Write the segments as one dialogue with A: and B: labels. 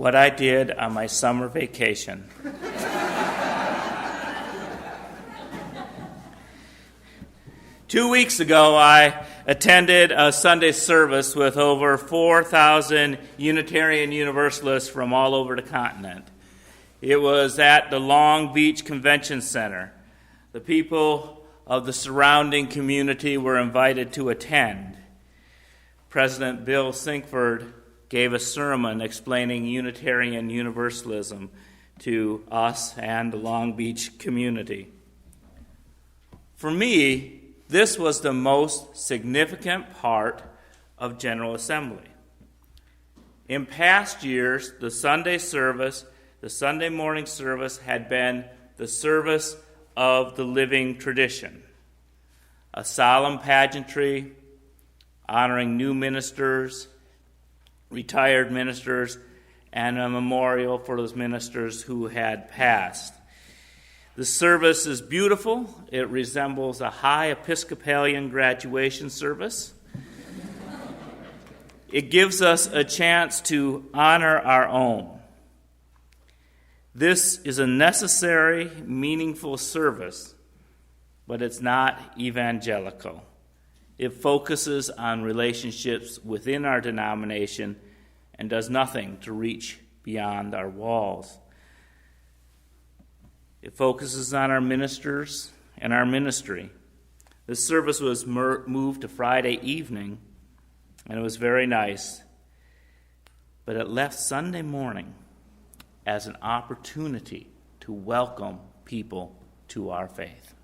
A: what I did on my summer vacation. Two weeks ago, I attended a Sunday service with over 4,000 Unitarian Universalists from all over the continent. It was at the Long Beach Convention Center. The people of the surrounding community were invited to attend. President Bill Sinkford gave a sermon explaining Unitarian Universalism to us and the Long Beach community. For me, this was the most significant part of General Assembly. In past years, the Sunday morning service had been the service of the living tradition, a solemn pageantry honoring new ministers, retired ministers, and a memorial for those ministers who had passed. The service is beautiful. It resembles a high Episcopalian graduation service. It gives us a chance to honor our own. This is a necessary, meaningful service, but it's not evangelical. It focuses on relationships within our denomination and does nothing to reach beyond our walls. It focuses on our ministers and our ministry. This service was moved to Friday evening, and it was very nice. But it left Sunday morning as an opportunity to welcome people to our faith.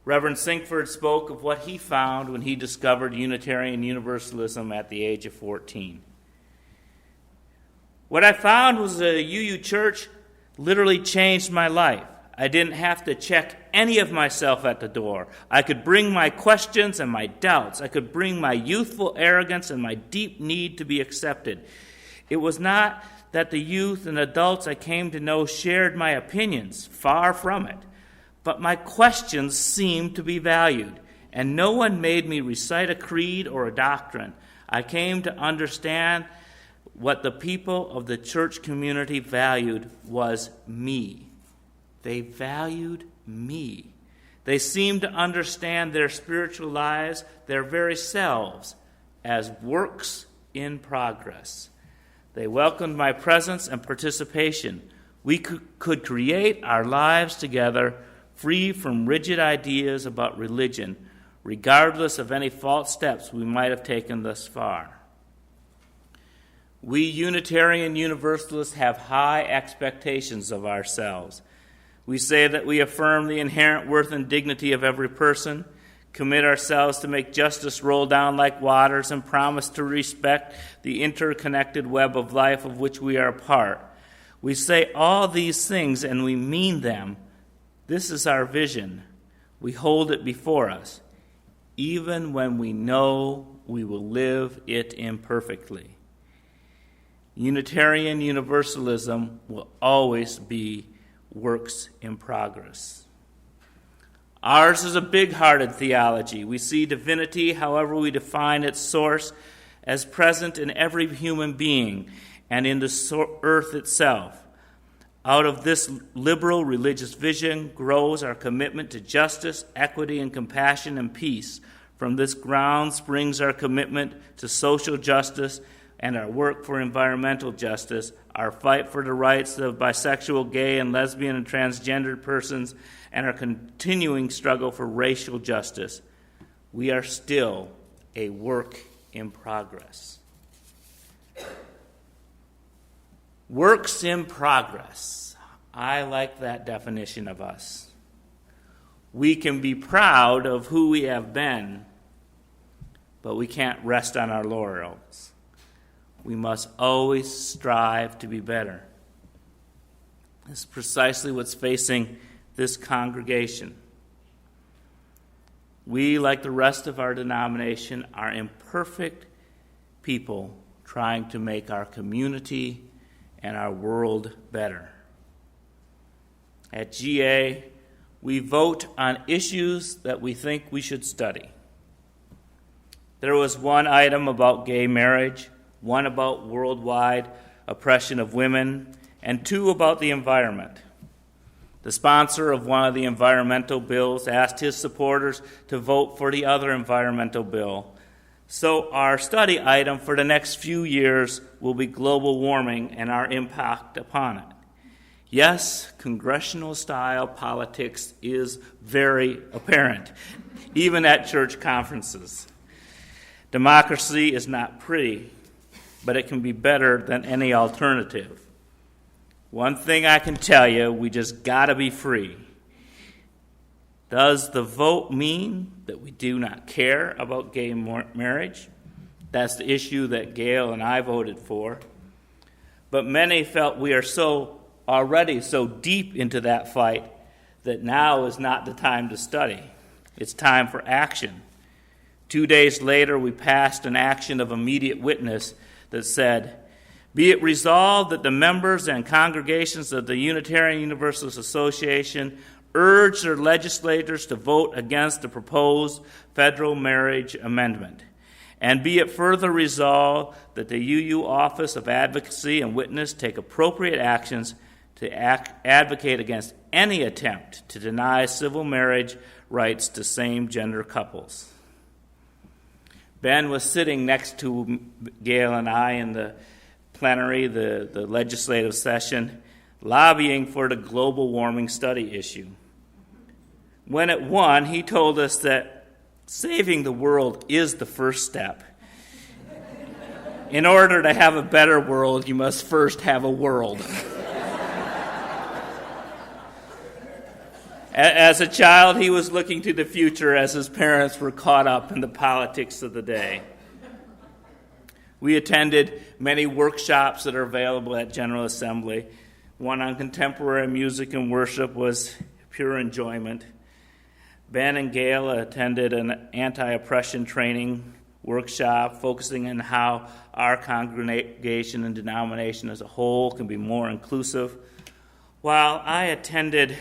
A: Reverend Sinkford spoke of what he found when he discovered Unitarian Universalism at the age of 14. What I found was a UU church literally changed my life. I didn't have to check any of myself at the door. I could bring my questions and my doubts. I could bring my youthful arrogance and my deep need to be accepted. It was not that the youth and adults I came to know shared my opinions, far from it. But my questions seemed to be valued, and no one made me recite a creed or a doctrine. I came to understand what the people of the church community valued was me. They valued me. They seemed to understand their spiritual lives, their very selves, as works in progress. They welcomed my presence and participation. We could create our lives together, free from rigid ideas about religion, regardless of any false steps we might have taken thus far. We Unitarian Universalists have high expectations of ourselves. We say that we affirm the inherent worth and dignity of every person, commit ourselves to make justice roll down like waters, and promise to respect the interconnected web of life of which we are a part. We say all these things and we mean them. This is our vision. We hold it before us, even when we know we will live it imperfectly. Unitarian Universalism will always be works in progress. Ours is a big-hearted theology. We see divinity, however we define its source, as present in every human being and in the earth itself. Out of this liberal religious vision grows our commitment to justice, equity, and compassion and peace. From this ground springs our commitment to social justice and our work for environmental justice, our fight for the rights of bisexual, gay, and lesbian and transgendered persons, and our continuing struggle for racial justice. We are still a work in progress. Works in progress. I like that definition of us. We can be proud of who we have been, but we can't rest on our laurels. We must always strive to be better. This is precisely what's facing this congregation. We, like the rest of our denomination, are imperfect people trying to make our community and our world better. At GA, we vote on issues that we think we should study. There was one item about gay marriage, one about worldwide oppression of women, and 2 about the environment. The sponsor of one of the environmental bills asked his supporters to vote for the other environmental bill. So our study item for the next few years will be global warming and our impact upon it. Yes, congressional-style politics is very apparent, even at church conferences. Democracy is not pretty, but it can be better than any alternative. One thing I can tell you, we just got to be free. Does the vote mean that we do not care about gay marriage? That's the issue that Gail and I voted for. But many felt we are already so deep into that fight that now is not the time to study. It's time for action. 2 days later, we passed an action of immediate witness that said, "Be it resolved that the members and congregations of the Unitarian Universalist Association urge their legislators to vote against the proposed federal marriage amendment. And be it further resolved that the UU Office of Advocacy and Witness take appropriate actions to advocate against any attempt to deny civil marriage rights to same-gender couples." Ben was sitting next to Gail and I in the plenary, the legislative session, lobbying for the global warming study issue. When it won, he told us that saving the world is the first step. In order to have a better world, you must first have a world. As a child, he was looking to the future as his parents were caught up in the politics of the day. We attended many workshops that are available at General Assembly. One on contemporary music and worship was pure enjoyment. Ben and Gail attended an anti-oppression training workshop focusing on how our congregation and denomination as a whole can be more inclusive, while I attended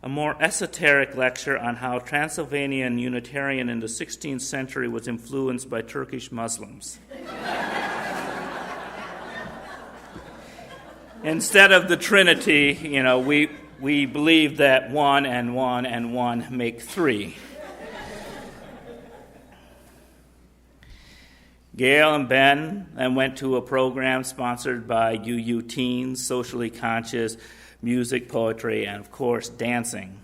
A: a more esoteric lecture on how Transylvanian Unitarian in the 16th century was influenced by Turkish Muslims. Instead of the Trinity, we believe that 1 and 1 and 1 make 3. Gail and Ben then went to a program sponsored by UU Teens, socially conscious, music, poetry, and, of course, dancing.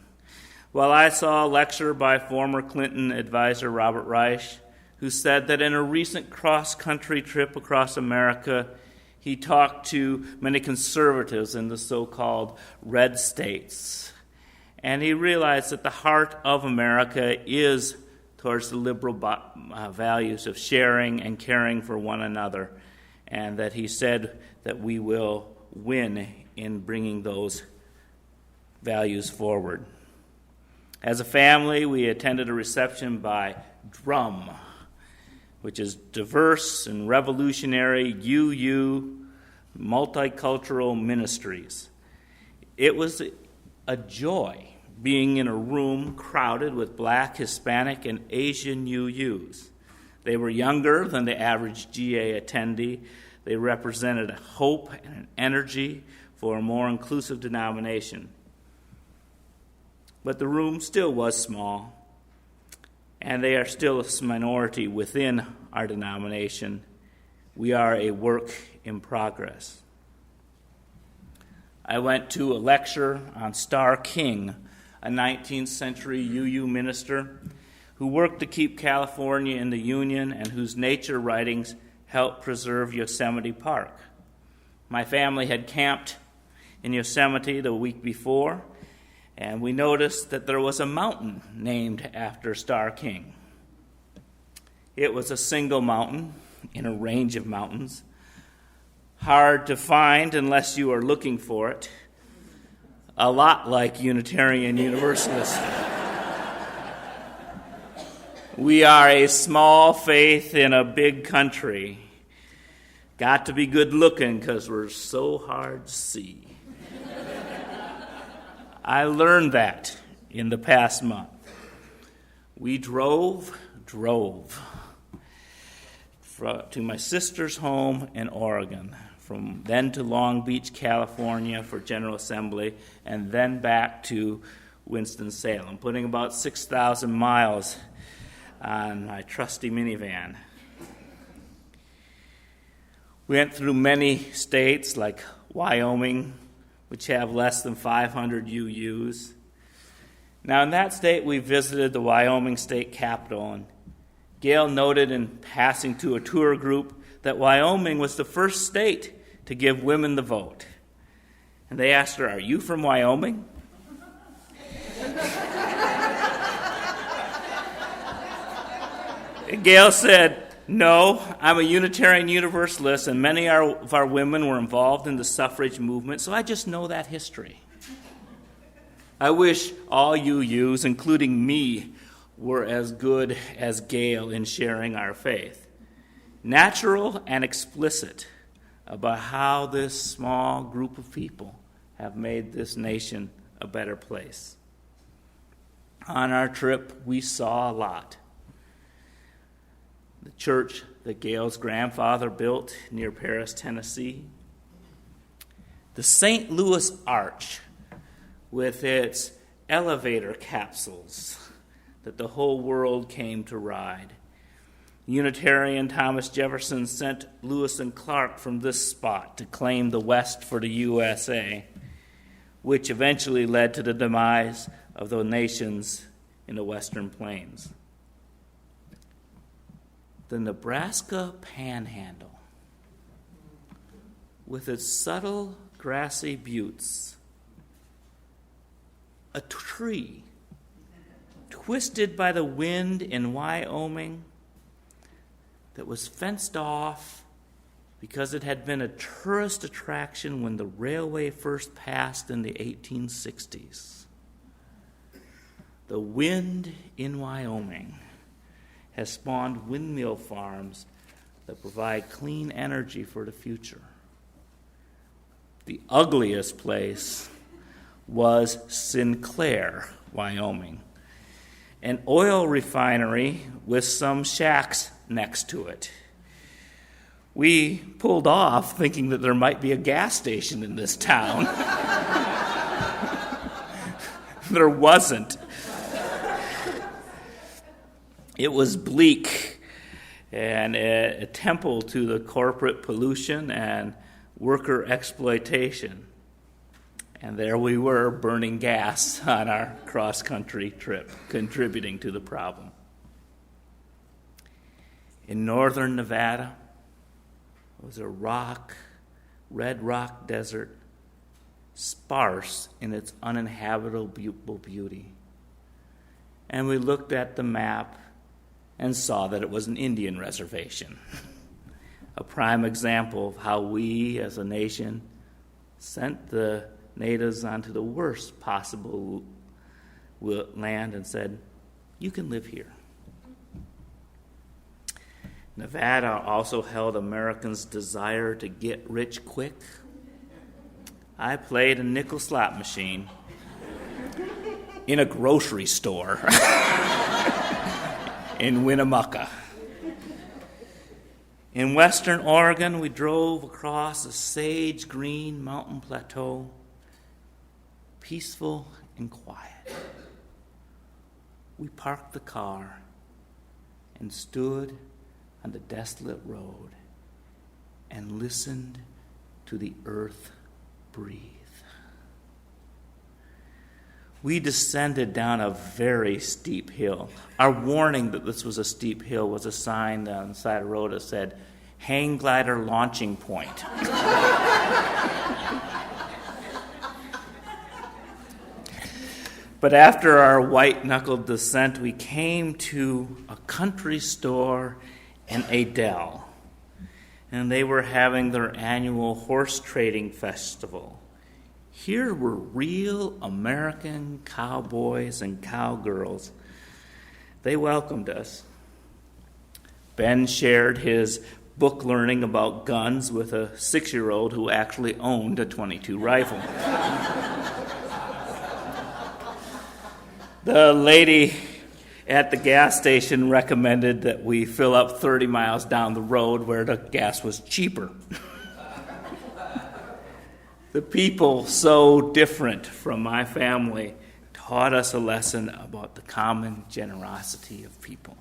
A: While I saw a lecture by former Clinton advisor Robert Reich, who said that in a recent cross-country trip across America, he talked to many conservatives in the so-called red states. And he realized that the heart of America is towards the liberal values of sharing and caring for one another, and that he said that we will win in bringing those values forward. As a family, we attended a reception by DRUM, which is Diverse and Revolutionary UU Multicultural Ministries. It was a joy being in a room crowded with Black, Hispanic, and Asian UUs. They were younger than the average GA attendee. They represented a hope and an energy for a more inclusive denomination. But the room still was small, and they are still a minority within our denomination. We are a work in progress. I went to a lecture on Starr King, a 19th century UU minister who worked to keep California in the Union and whose nature writings helped preserve Yosemite Park. My family had camped in Yosemite the week before, and we noticed that there was a mountain named after Starr King. It was a single mountain in a range of mountains, hard to find unless you are looking for it, a lot like Unitarian Universalist. We are a small faith in a big country. Got to be good looking because we're so hard to see. I learned that in the past month. We drove to my sister's home in Oregon from then to Long Beach, California for General Assembly, and then back to Winston-Salem, putting about 6,000 miles on my trusty minivan. We went through many states like Wyoming, which have less than 500 UUs. Now, in that state, we visited the Wyoming state capitol, and Gail noted in passing to a tour group that Wyoming was the first state to give women the vote. And they asked her, "Are you from Wyoming?" Gail said, "No, I'm a Unitarian Universalist, and many of our women were involved in the suffrage movement, so I just know that history." I wish all UUs, including me, were as good as Gail in sharing our faith. Natural and explicit about how this small group of people have made this nation a better place. On our trip, we saw a lot. The church that Gail's grandfather built near Paris, Tennessee. The St. Louis Arch with its elevator capsules that the whole world came to ride. Unitarian Thomas Jefferson sent Lewis and Clark from this spot to claim the West for the USA, which eventually led to the demise of the nations in the Western Plains. The Nebraska Panhandle, with its subtle grassy buttes, a tree twisted by the wind in Wyoming that was fenced off because it had been a tourist attraction when the railway first passed in the 1860s. The wind in Wyoming has spawned windmill farms that provide clean energy for the future. The ugliest place was Sinclair, Wyoming, an oil refinery with some shacks next to it. We pulled off thinking that there might be a gas station in this town. There wasn't. It was bleak and a temple to the corporate pollution and worker exploitation. And there we were, burning gas on our cross-country trip, contributing to the problem. In northern Nevada was a red rock desert, sparse in its uninhabitable beauty. And we looked at the map and saw that it was an Indian reservation. A prime example of how we as a nation sent the natives onto the worst possible land and said, "You can live here." Nevada also held Americans' desire to get rich quick. I played a nickel slot machine in a grocery store in Winnemucca. In western Oregon, we drove across a sage-green mountain plateau, peaceful and quiet. We parked the car and stood on the desolate road and listened to the earth breathe. We descended down a very steep hill. Our warning that this was a steep hill was a sign on the side of the road that said, "Hang glider launching point." But after our white-knuckled descent, we came to a country store in Adel, and they were having their annual horse trading festival. Here were real American cowboys and cowgirls. They welcomed us. Ben shared his book learning about guns with a 6-year-old who actually owned a .22 rifle. The lady at the gas station recommended that we fill up 30 miles down the road where the gas was cheaper. The people so different from my family taught us a lesson about the common generosity of people.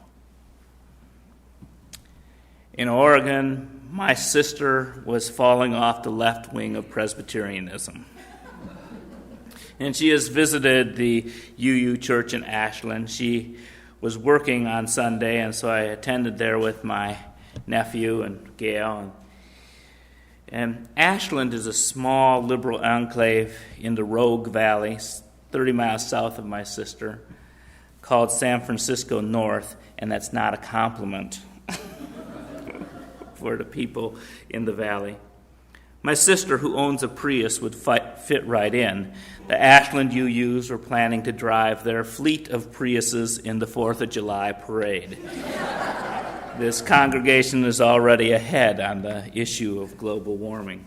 A: In Oregon, my sister was falling off the left wing of Presbyterianism. And she has visited the UU Church in Ashland. She was working on Sunday, and so I attended there with my nephew and Gail. And Ashland is a small liberal enclave in the Rogue Valley, 30 miles south of my sister, called San Francisco North, and that's not a compliment for the people in the valley. My sister, who owns a Prius, would fit right in. The Ashland UUs were planning to drive their fleet of Priuses in the 4th of July parade. This congregation is already ahead on the issue of global warming.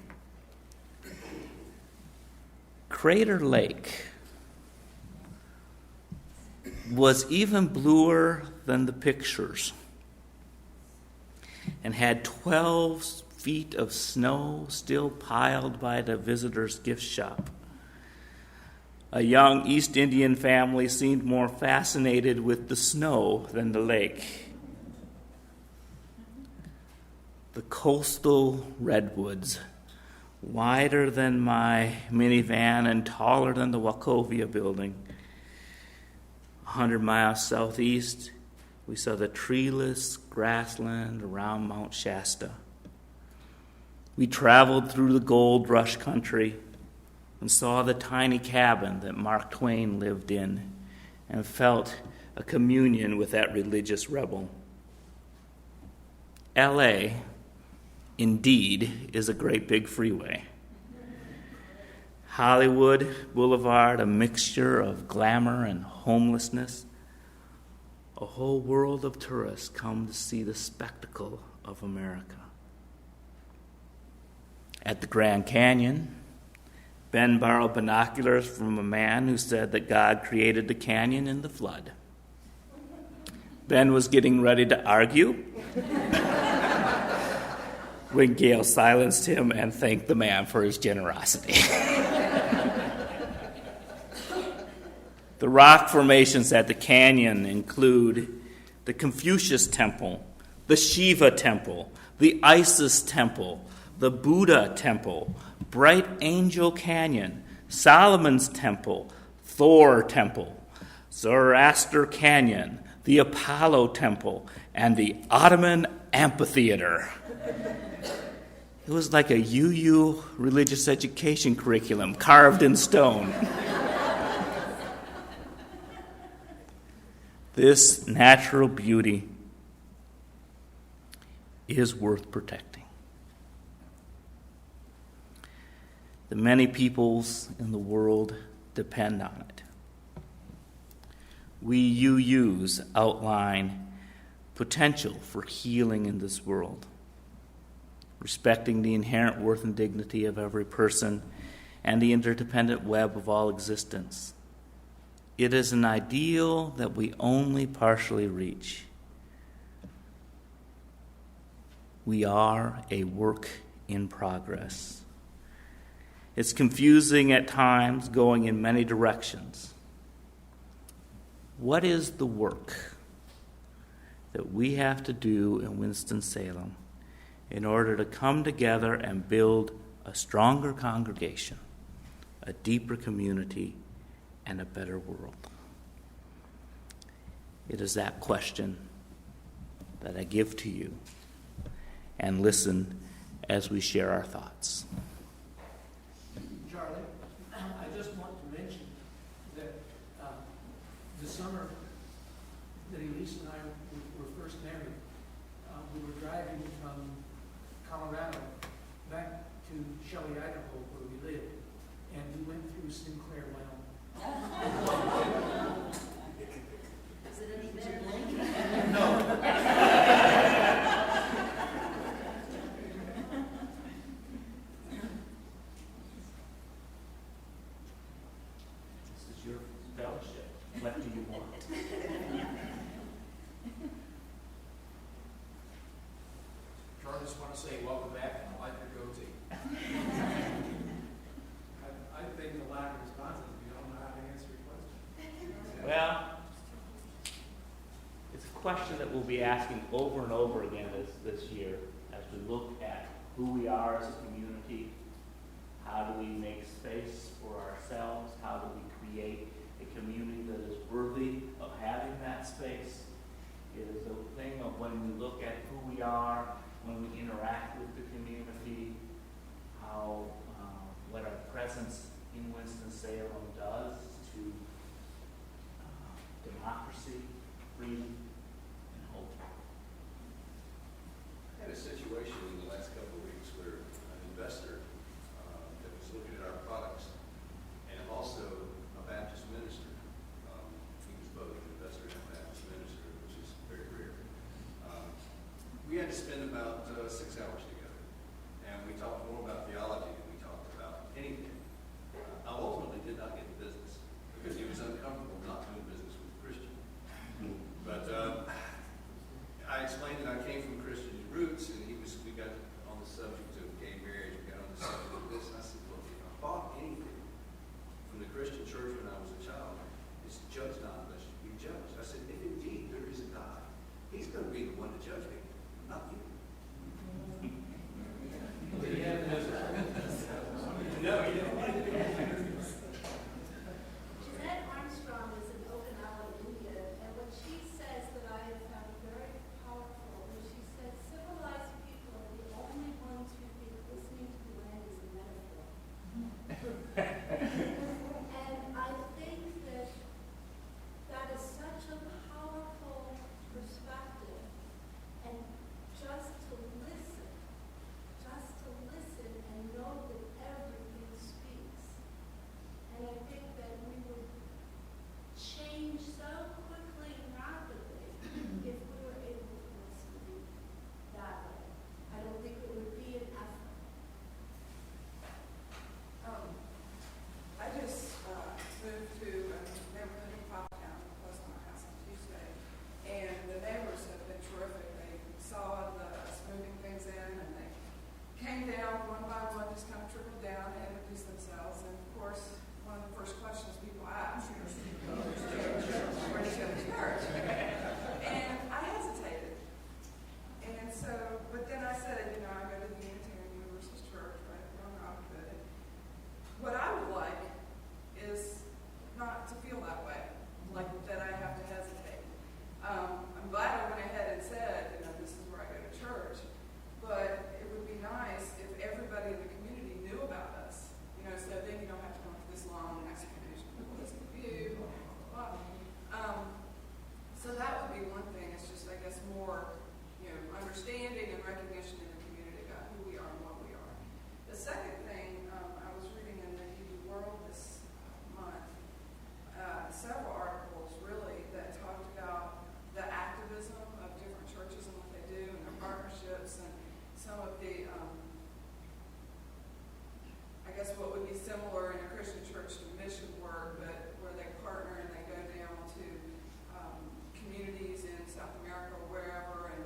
A: Crater Lake was even bluer than the pictures and had 12 feet of snow still piled by the visitors' gift shop. A young East Indian family seemed more fascinated with the snow than the lake. The coastal redwoods, wider than my minivan and taller than the Wachovia building. 100 miles southeast, we saw the treeless grassland around Mount Shasta. We traveled through the gold rush country and saw the tiny cabin that Mark Twain lived in and felt a communion with that religious rebel. L.A., indeed, is a great big freeway. Hollywood Boulevard, a mixture of glamour and homelessness. A whole world of tourists come to see the spectacle of America. At the Grand Canyon, Ben borrowed binoculars from a man who said that God created the canyon in the flood. Ben was getting ready to argue when Gail silenced him and thanked the man for his generosity. The rock formations at the canyon include the Confucius Temple, the Shiva Temple, the Isis Temple, the Buddha Temple, Bright Angel Canyon, Solomon's Temple, Thor Temple, Zoroaster Canyon, the Apollo Temple, and the Ottoman Amphitheater. It was like a UU religious education curriculum carved in stone. This natural beauty is worth protecting. The many peoples in the world depend on it. We UUs outline potential for healing in this world, respecting the inherent worth and dignity of every person and the interdependent web of all existence. It is an ideal that we only partially reach. We are a work in progress. It's confusing at times, going in many directions. What is the work that we have to do in Winston-Salem in order to come together and build a stronger congregation, a deeper community, and a better world? It is that question that I give to you, and listen as we share our thoughts.
B: Charlie, I just want to mention that the summer that Elise and I were first married, we were driving from Colorado back to Shelley, Idaho, where we lived, and we went through Sinclair, Wyoming.
C: Is it any better?
B: No.
A: This is your fellowship. What do you want?
D: Charlie, I just want to say welcome back, and I like your goatee.
A: Well, it's a question that we'll be asking over and over again this year as we look at who we are as a community. How do we make space for ourselves? How do we create a community that is worthy of having that space? It is a thing of when we look at who we are, when we interact with the community, how what our presence in Winston-Salem does to democracy, freedom, and hope.
D: I had a situation in the last couple of weeks where an investor that was looking at our products and also a Baptist minister, he was both an investor and a Baptist minister, which is very rare. We had to spend about 6 hours together, and we talked more about theology than we talked about anything. I ultimately did not get the business because he was uncomfortable not doing business with a Christian. But I explained that I came from Christian roots, and we got on the subject of gay marriage, we got on the subject of this, and I said, look, if I bought anything from the Christian church when I was a child, it's judge not unless you be judged. I said, if indeed there is a God, he's going to be the one to judge me, not you. No, you don't.
C: Jeanette Armstrong is in Okinawa, India, and what she says that I have found very powerful is she says civilized people are the only ones who think listening to the land is a metaphor. And I think that that is such a powerful perspective. And just to listen and know that everything speaks. And I think that we would change so quickly and rapidly if we were able to listen that way. I don't think it would be an effort.
E: I just moved to a neighborhood in Poptown, close to my house on Tuesday, and the neighbors have been terrific. They saw us moving things in, and they came down one by one, just kind of trickled down and introduced themselves. And of course, one of the first questions people ask is, where do you go to church? And I hesitated. And so, but then I said, I go to the Unitarian Universalist Church, right where I'm Rockwood. What I would like is not to feel that way, like that I have to hesitate. I'm glad I went ahead and said, this is where I go to church. But it would be nice if everybody in the community knew about us, so then you don't have to go into this long explanation of what's the view, blah, blah, blah. So that would be one thing. It's just, I guess, more, understanding and recognition in the community about who we are and what we are. The second thing, I was reading in the Hebrew World this month, several articles really that talked about the activism of different churches and what they do and their partnerships and some of the, I guess what would be similar in a Christian church to mission work, but where they partner and they go down to communities in South America or wherever and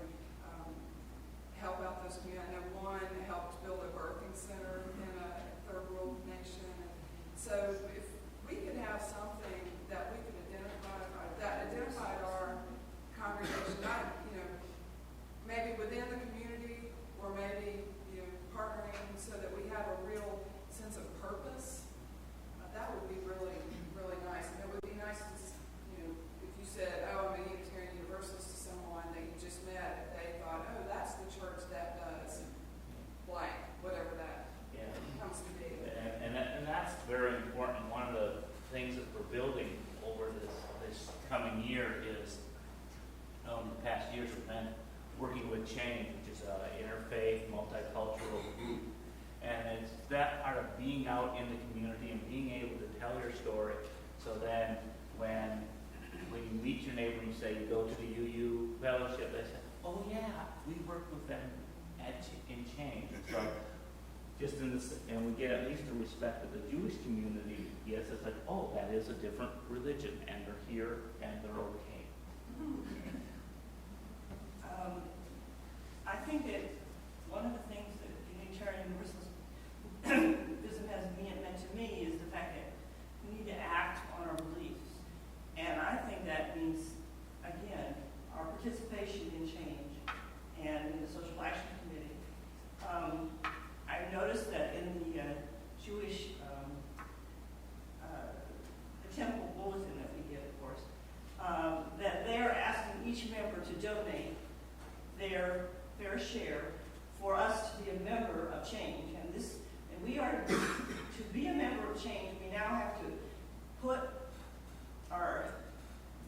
E: help out those communities. I know one helped build a birthing center in a third world nation. And so if we could have something that we could identify, that identified our congregation, maybe within the community or maybe partnering so that we have a real sense of purpose, that would be really, really nice. And it would be nice to, if you said, I'm a Unitarian Universalist to someone that you just met, they thought, that's the church that does blank, whatever that comes to be.
A: And that's very important. One of the things that we're building over this coming year is, the past years we've been working with Change, which is an interfaith, multicultural group. And it's that part of being out in the community and being able to tell your story. So then when you meet your neighbor and you say you go to the UU fellowship, they say, oh yeah, we work with them in Change. And so just in this, and we get at least the respect that the Jewish community gets. It's like, oh, that is a different religion, and they're here and they're okay.
F: I think that one of the things that Unitarian Universalism has meant to me is the fact that we need to act on our beliefs. And I fair share for us to be a member of change. And we are, to be a member of change, we now have to put our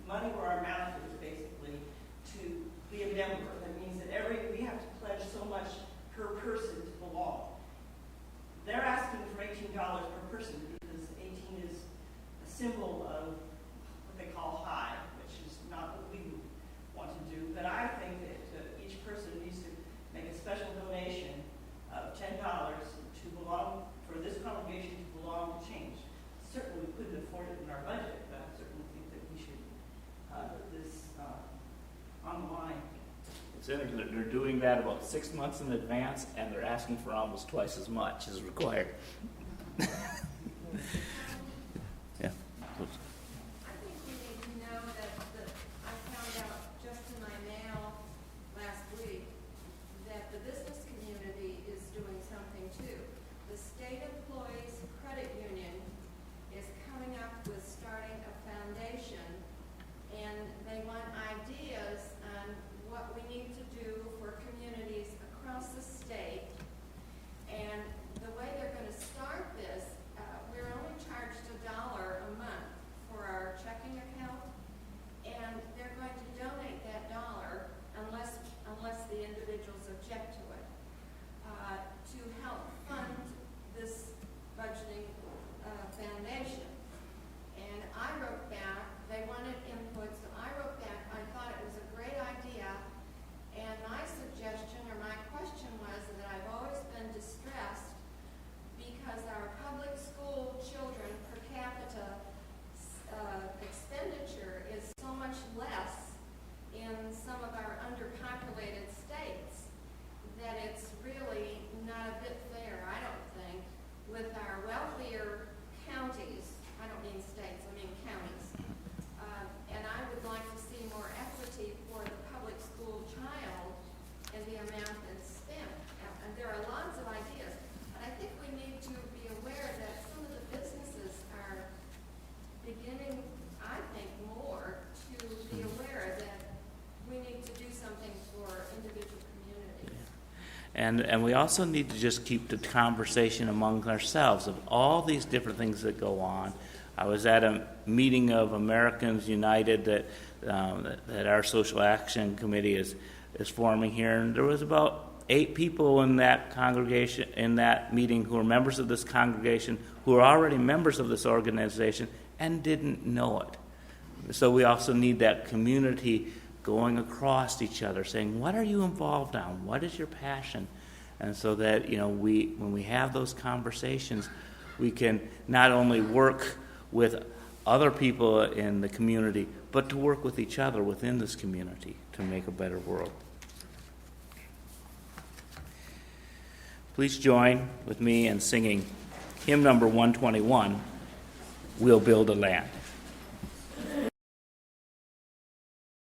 F: money where our mouth is, basically, to be a member. That means that we have to pledge so much per person to belong. They're asking for $18 per person because 18 is a symbol of what they call high, which is not what we want to do. But I think that each person needs to make a special donation of $10 to belong, for this congregation to belong to change. Certainly we couldn't afford it in our budget, but I certainly think that we should put this on the line.
A: It's interesting that they're doing that about 6 months in advance, and they're asking for almost twice as much as required. Yeah.
C: I think we need to know that I found out just in my mail last week that the business community is doing something too. The State Employees Credit Union is coming up with starting a foundation, and they want ideas on what we need to do for communities across the state. And the way they're going to start this, we're only charged $1 a month for our checking account, and they're going to donate that dollar unless the individuals object to it, to help fund this budgeting foundation. And I wrote back, they wanted input, so I wrote back, I thought it was a great idea, and my suggestion or my question was that I've always been distressed because our public school children per capita expenditure is so much less in some of our underpopulated states that it's really not a bit fair, I don't think, with our wealthier counties. I don't mean states, I mean counties. And I would like to see more equity for the public school child in the amount that's spent. And there are lots of ideas. And I think we need to be aware that some of the businesses are beginning, I think, more to be aware that we need to do something for individual communities.
A: And we also need to just keep the conversation among ourselves of all these different things that go on. I was at a meeting of Americans United that our social action committee is forming here, and there was about 8 people in that congregation, in that meeting, who are members of this congregation, who are already members of this organization and didn't know it. So we also need that community going across each other, saying, what are you involved on? What is your passion? And so that, when we have those conversations, we can not only work with other people in the community, but to work with each other within this community to make a better world. Please join with me in singing hymn number 121, We'll Build a Land.